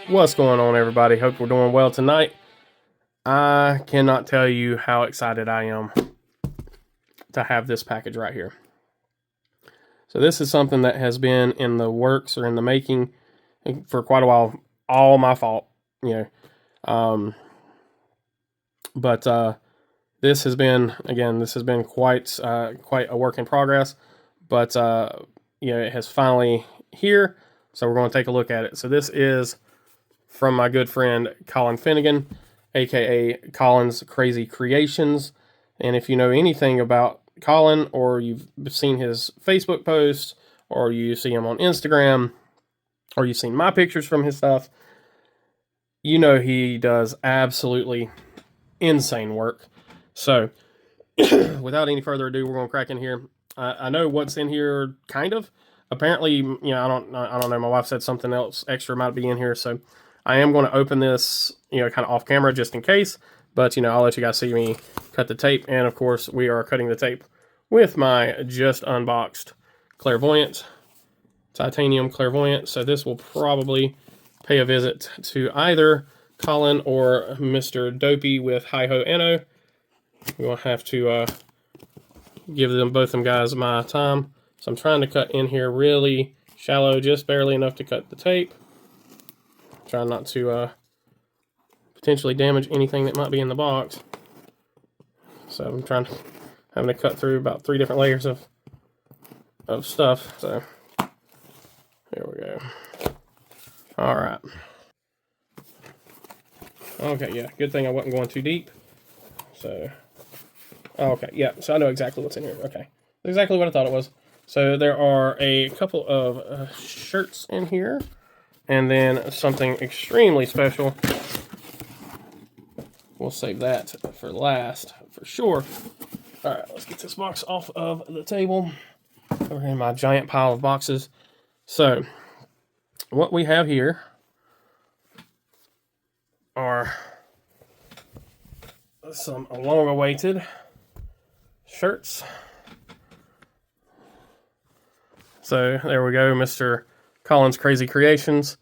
What's going on, everybody? Hope we're doing well tonight. I cannot tell you how excited I am to have this package right here. So this is something that has been in the works or in the making for quite a while. All my fault, you know. But this has been, again, quite a work in progress. But it has finally here. So we're going to take a look at it. So this is from my good friend Colin Finnegan, aka Colin's Crazy Creations. And if you know anything about Colin, or you've seen his Facebook posts, or you see him on Instagram, or you've seen my pictures from his stuff, you know he does absolutely insane work. So without any further ado, we're going to crack in here. I know what's in here, kind of. Apparently, I don't know. My wife said something else extra might be in here, so I am going to open this, kind of off camera just in case. But, I'll let you guys see me cut the tape. And, of course, we are cutting the tape with my just unboxed Clairvoyant, Titanium Clairvoyant. So this will probably pay a visit to either Colin or Mr. Dopey with Hi-Ho Anno. We'll have to give both them guys my time. So I'm trying to cut in here really shallow, just barely enough to cut the tape. Trying not to potentially damage anything that might be in the box. So I'm having to cut through about 3 different layers of stuff. So there we go. All right. Okay, yeah. Good thing I wasn't going too deep. So, okay, yeah. So I know exactly what's in here. Okay, exactly what I thought it was. So there are a couple of shirts in here. And then something extremely special. We'll save that for last, for sure. All right, let's get this box off of the table. Over in my giant pile of boxes. So, what we have here are some long-awaited shirts. So, there we go, Mr. Colin's Crazy Creations,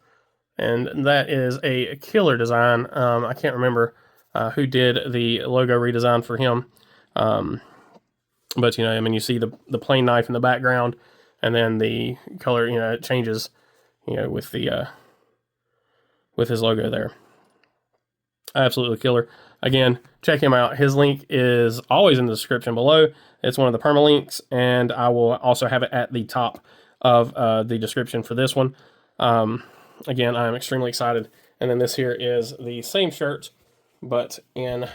and that is a killer design. I can't remember who did the logo redesign for him, but you see the plain knife in the background, and then the color, it changes, with the with his logo there. Absolutely killer. Again, check him out. His link is always in the description below. It's one of the permalinks, and I will also have it at the top of the description for this one. Again, I'm extremely excited. And then this here is the same shirt, but in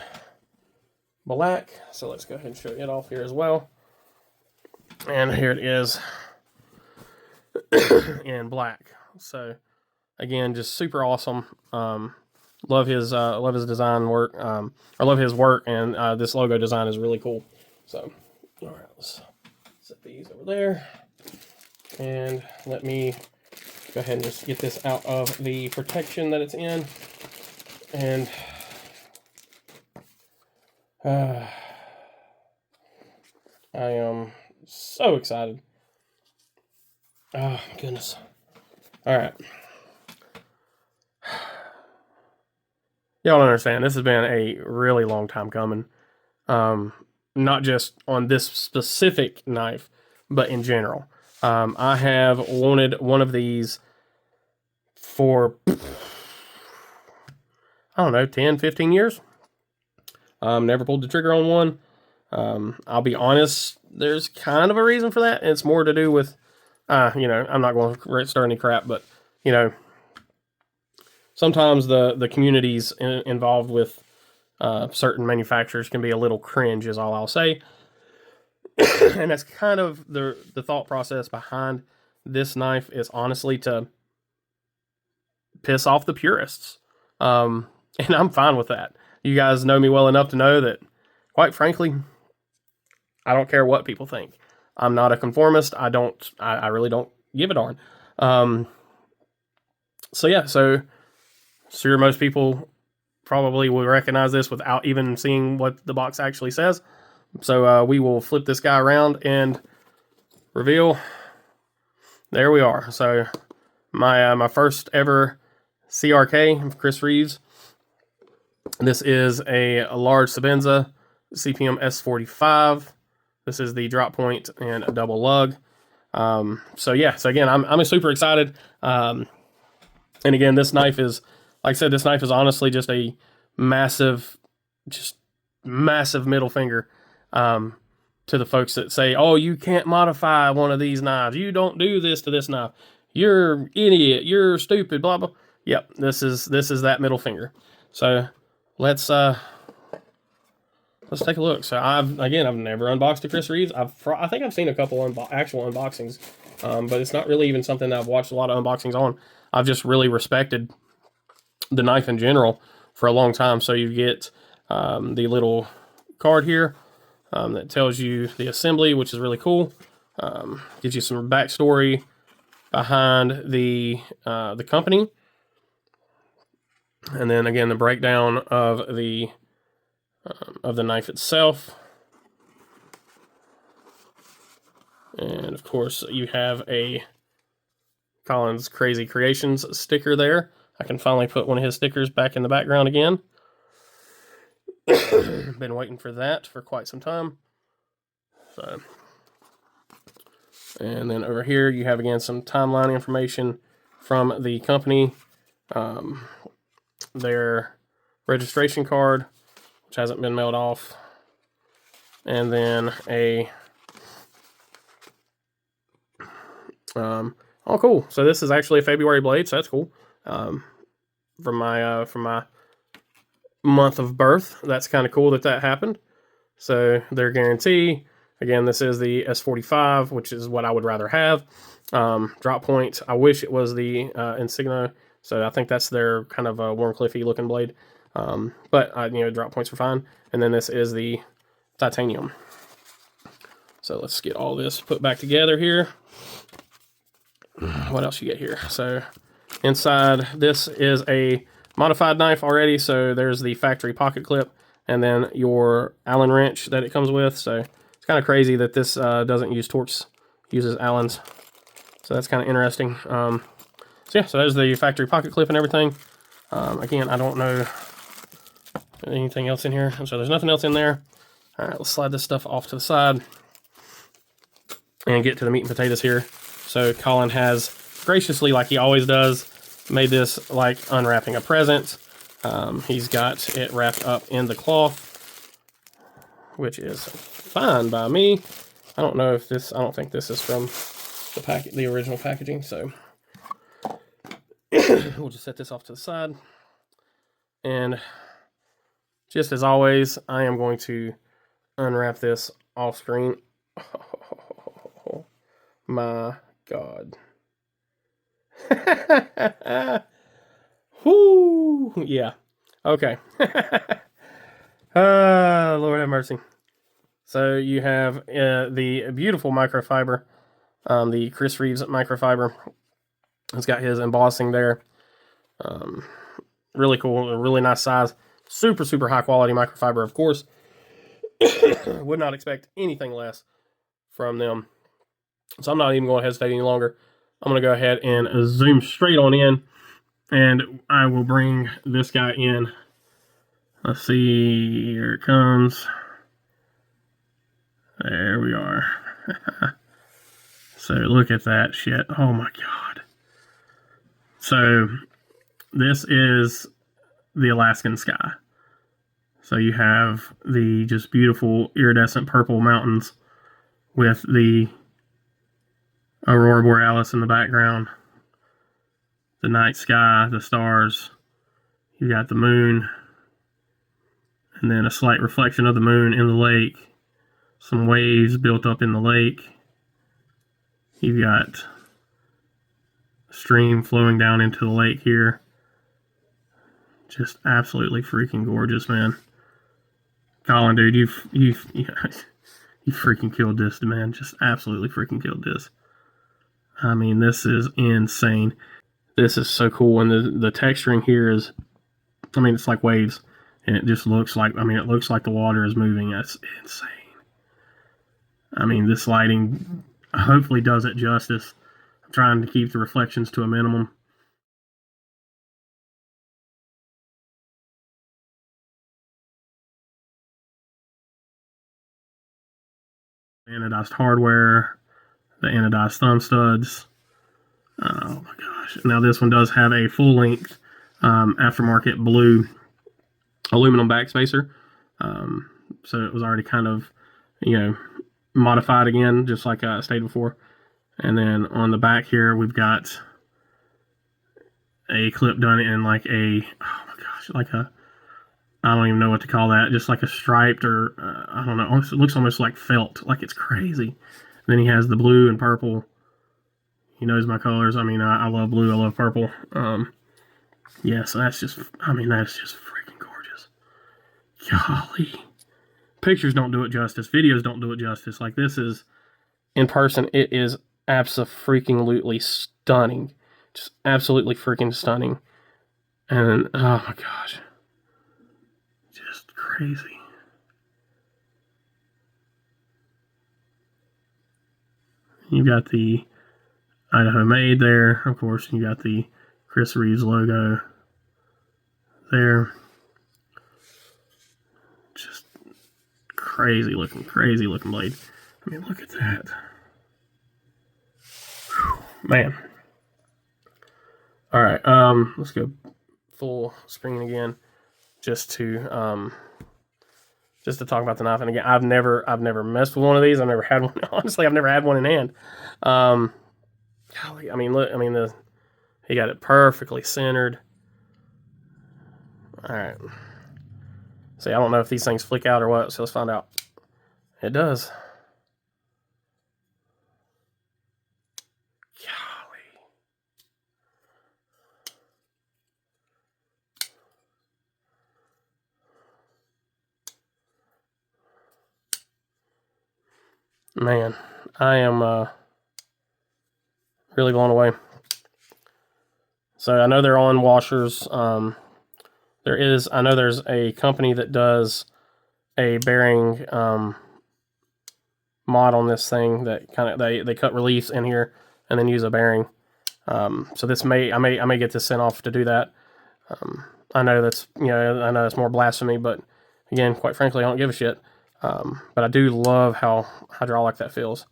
black. So let's go ahead and show it off here as well. And here it is in black. So again, just super awesome. Love his design work. I love his work, and this logo design is really cool. So, all right, let's set these over there. And let me go ahead and just get this out of the protection that it's in. And I am so excited. Oh, my goodness. All right. Y'all understand, this has been a really long time coming. Not just on this specific knife, but in general. I have wanted one of these for, I don't know, 10, 15 years. Never pulled the trigger on one. I'll be honest, there's kind of a reason for that. It's more to do with, I'm not going to start any crap, but, sometimes the communities involved with certain manufacturers can be a little cringe, is all I'll say. And that's kind of the thought process behind this knife, is honestly to piss off the purists. And I'm fine with that. You guys know me well enough to know that, quite frankly, I don't care what people think. I'm not a conformist. I really don't give a darn. So sure, most people probably will recognize this without even seeing what the box actually says. So we will flip this guy around and reveal there we are. So my first ever CRK of Chris Reeves. This is a Large Sebenza CPM S45. This is the drop point and a double lug. So yeah, so again, I'm super excited. And again, this knife is, like I said, this knife is honestly just a massive middle finger to the folks that say, oh, you can't modify one of these knives. You don't do this to this knife. You're an idiot. You're stupid. Blah blah. Yep, this is that middle finger. So let's take a look. So I've never unboxed a Chris Reeves. I think I've seen a couple actual unboxings, but it's not really even something that I've watched a lot of unboxings on. I've just really respected the knife in general for a long time. So you get the little card here that tells you the assembly, which is really cool. Gives you some backstory behind the company, and then again the breakdown of the knife itself. And of course, you have a Colin's Crazy Creations sticker there. I can finally put one of his stickers back in the background again. Been waiting for that for quite some time. So, and then over here you have again some timeline information from the company, their registration card, which hasn't been mailed off, and then a oh cool, so this is actually a February blade, so that's cool. From my month of birth, that's kind of cool that happened. So their guarantee, again, this is the S45, which is what I would rather have. Drop point, I wish it was the Insignia, so I think that's their kind of a Warncliffey looking blade. But drop points are fine. And then this is the titanium. So let's get all this put back together here. What else you get here? So inside, this is a modified knife already. So there's the factory pocket clip, and then your Allen wrench that it comes with. So it's kind of crazy that this doesn't use Torx, uses Allens. So that's kind of interesting. So yeah, so there's the factory pocket clip and everything. Again, I don't know anything else in here. So there's nothing else in there. All right, let's slide this stuff off to the side and get to the meat and potatoes here. So Colin has graciously, like he always does, made this like unwrapping a present. He's got it wrapped up in the cloth, which is fine by me. I don't know if this, I don't think this is from the original packaging, so we'll just set this off to the side. And just as always, I am going to unwrap this off screen. Oh, my God. Whoo, yeah. Okay. Lord have mercy. So you have the beautiful microfiber, the Chris Reeves microfiber. It's got his embossing there. Really cool, a really nice size. Super, super high quality microfiber, of course. Would not expect anything less from them. So I'm not even going to hesitate any longer. I'm going to go ahead and zoom straight on in, and I will bring this guy in. Let's see, here it comes. There we are. So look at that shit. Oh my God. So this is the Alaskan sky. So you have the just beautiful iridescent purple mountains with the Aurora Borealis in the background, the night sky, the stars. You got the moon, and then a slight reflection of the moon in the lake, some waves built up in the lake. You've got a stream flowing down into the lake here. Just absolutely freaking gorgeous, man. Colin, dude, you freaking killed this, man. Just absolutely freaking killed this. I mean, this is insane. This is so cool, and the texturing here is, I mean, it's like waves, and it just looks like, I mean, it looks like the water is moving. That's insane. I mean, this lighting hopefully does it justice. I'm trying to keep the reflections to a minimum. Anodized hardware, the anodized thumb studs. Oh my gosh. Now this one does have a full length aftermarket blue aluminum backspacer. So it was already kind of, modified again, just like I stated before. And then on the back here, we've got a clip done in like a, oh my gosh, like a, I don't even know what to call that, just like a striped or, I don't know, it looks almost like felt, like it's crazy. Then he has the blue and purple. He knows my colors. I mean, I love blue, I love purple. Yeah, so that's just freaking gorgeous. Golly. Pictures don't do it justice. Videos don't do it justice. Like, this is, in person, it is abso-freaking-lutely stunning. Just absolutely freaking stunning. And, oh my gosh. Just crazy. You got the Idaho made there. Of course, you got the Chris Reeves logo there. Just crazy looking blade. I mean, look at that. Whew, man. All right, let's go full screen again, just to talk about the knife. And again, I've never messed with one of these. I've never had one. Honestly, I've never had one in hand. Golly, I mean, look, I mean, he got it perfectly centered. All right. See, I don't know if these things flick out or what, so let's find out. It does. Golly. Man, I am really blown away. So I know they're on washers. I know there's a company that does a bearing mod on this thing that kind of they cut reliefs in here and then use a bearing. So this I may get this sent off to do that. I know that's more blasphemy, but again, quite frankly, I don't give a shit. But I do love how hydraulic that feels,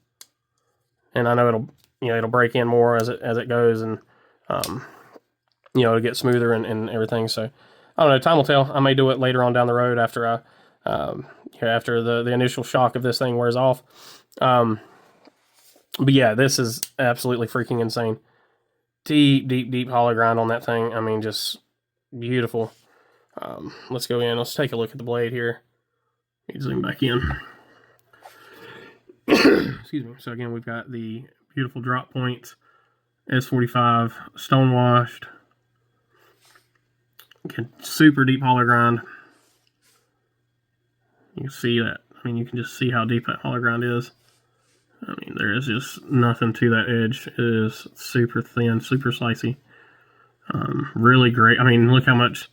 and I know it'll break in more as it goes, and it'll get smoother and everything. So I don't know. Time will tell. I may do it later on down the road after after the initial shock of this thing wears off. But yeah, this is absolutely freaking insane. Deep hollow grind on that thing. I mean, just beautiful. Let's go in. Let's take a look at the blade here. Zoom back in. Excuse me. So again, we've got the beautiful drop point, S45 stonewashed. Again, super deep hollow grind. You can see that. I mean, you can just see how deep that hollow grind is. I mean, there is just nothing to that edge. It is super thin, super slicey. Really great. I mean, look how much.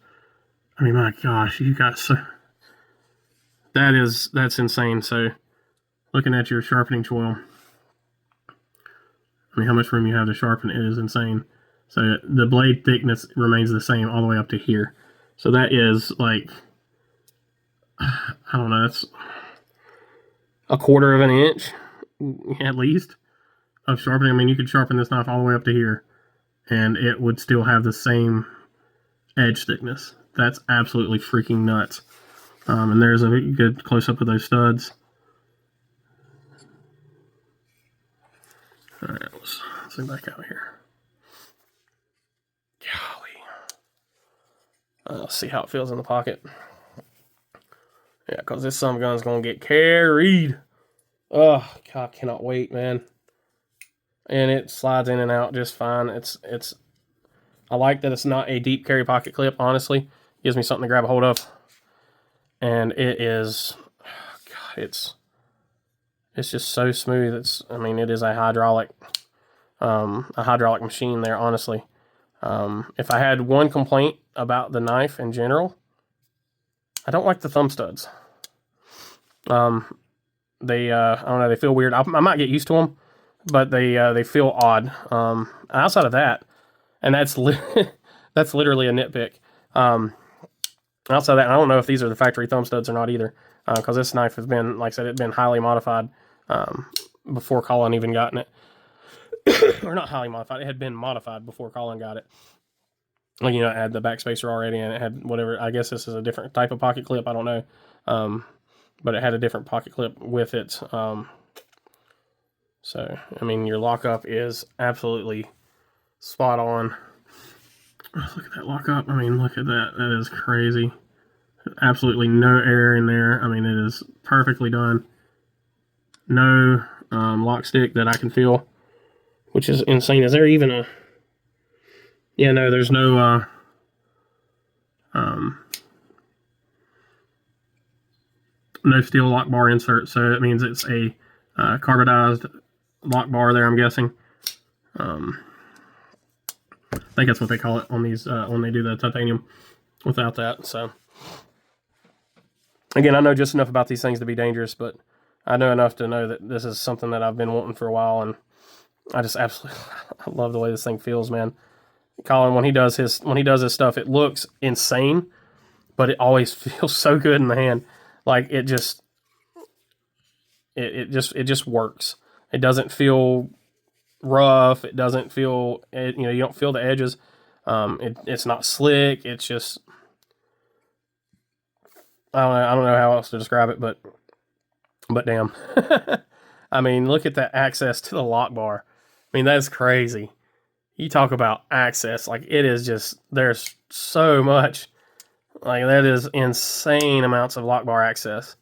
I mean, my gosh, you got so. That's insane. So, looking at your sharpening choil, I mean, how much room you have to sharpen it is insane. So the blade thickness remains the same all the way up to here. So that is like, I don't know, that's a quarter of an inch at least of sharpening. I mean, you could sharpen this knife all the way up to here and it would still have the same edge thickness. That's absolutely freaking nuts. And there's a good close-up of those studs. All right, let's zoom back out here. Golly. Let's see how it feels in the pocket. Yeah, because this son of a gun's going to get carried. Oh, God, I cannot wait, man. And it slides in and out just fine. I like that it's not a deep carry pocket clip, honestly. Gives me something to grab a hold of. And it is, God, it's just so smooth. It is a hydraulic machine there, honestly. If I had one complaint about the knife in general, I don't like the thumb studs. I don't know, they feel weird. I might get used to them. but they feel odd. Outside of that, and that's that's literally a nitpick. Outside of that, I don't know if these are the factory thumb studs or not either, because this knife has been, like I said, it's been highly modified before Colin even gotten it. Or not highly modified, it had been modified before Colin got it. Like, you know, it had the backspacer already, and it had whatever, I guess this is a different type of pocket clip, I don't know. But it had a different pocket clip with it. So, I mean, your lockup is absolutely spot on. Look at that lockup. I mean, look at that. That is crazy. Absolutely no air in there. I mean, it is perfectly done. No lock stick that I can feel, which is insane. Is there even a... Yeah, no, there's no... no steel lock bar insert, so it means it's a carbonized lock bar there, I'm guessing. I think that's what they call it on these when they do the titanium without that. So again, I know just enough about these things to be dangerous, but I know enough to know that this is something that I've been wanting for a while, and I just absolutely I love the way this thing feels, man. Colin, when he does his stuff, it looks insane, but it always feels so good in the hand. Like it just works. It doesn't feel rough. It doesn't feel, you know, you don't feel the edges. It's not slick. It's just, I don't know how else to describe it, but damn. I mean, look at that access to the lock bar. I mean, that's crazy. You talk about access, like it is just, there's so much, like that is insane amounts of lock bar access.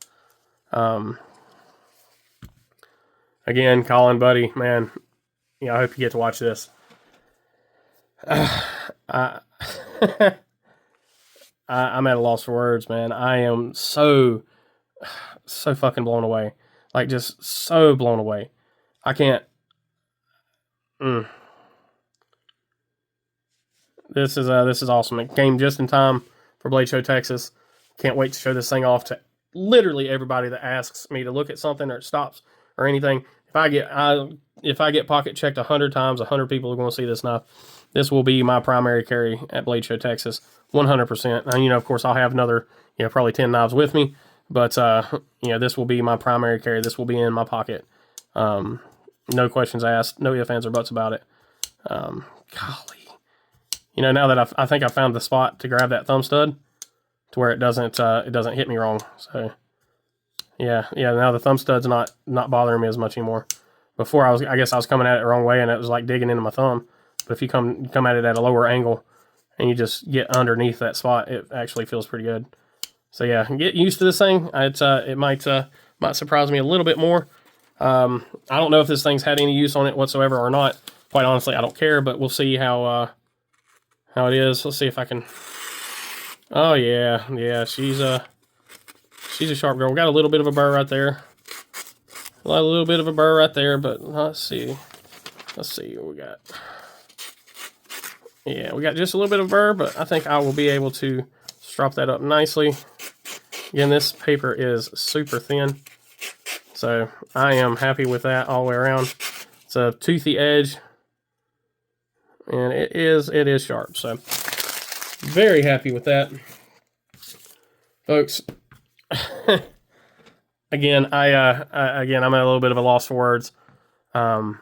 Again, Colin, buddy, man, I hope you get to watch this. I'm at a loss for words, man. I am so fucking blown away. Like, just so blown away. I can't... This is awesome. It came just in time for Blade Show Texas. Can't wait to show this thing off to literally everybody that asks me to look at something or stops or anything. If I get pocket checked 100 times, 100 people are going to see this knife. This will be my primary carry at Blade Show Texas, 100%. And, of course, I'll have another, probably 10 knives with me. But, this will be my primary carry. This will be in my pocket. No questions asked. No ifs, ands, or buts about it. Golly. Now that I think I found the spot to grab that thumb stud to where it doesn't hit me wrong. So, yeah. Now the thumb stud's not bothering me as much anymore. Before I guess I was coming at it the wrong way and it was like digging into my thumb. But if you come at it at a lower angle and you just get underneath that spot, it actually feels pretty good. So yeah, get used to this thing. It might surprise me a little bit more. I don't know if this thing's had any use on it whatsoever or not. Quite honestly, I don't care. But we'll see how it is. Let's see if I can. Oh yeah. She's a sharp girl. We got a little bit of a burr right there. A little bit of a burr right there, but let's see what we got. Yeah, we got just a little bit of burr, but I think I will be able to strop that up nicely. Again, this paper is super thin, so I am happy with that all the way around. It's a toothy edge, and it is sharp, so very happy with that, folks. Again, I'm at a little bit of a loss for words. I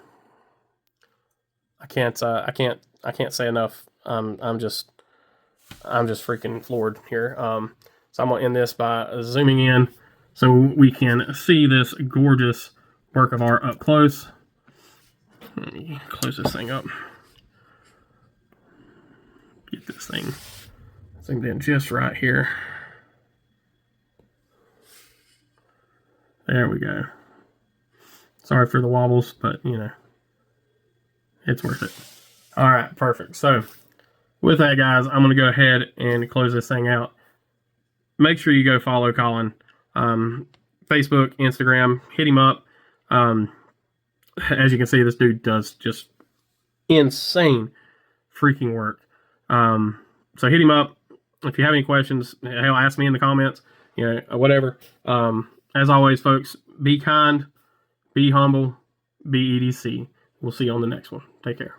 can't say enough. I'm just freaking floored here. So I'm gonna end this by zooming in so we can see this gorgeous work of art up close. Let me close this thing up. Get this thing zoomed in just right here. There we go. Sorry for the wobbles, but it's worth it. All right, perfect. So with that, guys, I'm going to go ahead and close this thing out. Make sure you go follow Colin. Facebook, Instagram, hit him up. As you can see, this dude does just insane freaking work. So hit him up. If you have any questions, hell, ask me in the comments, whatever. As always, folks, be kind, be humble, be EDC. We'll see you on the next one. Take care.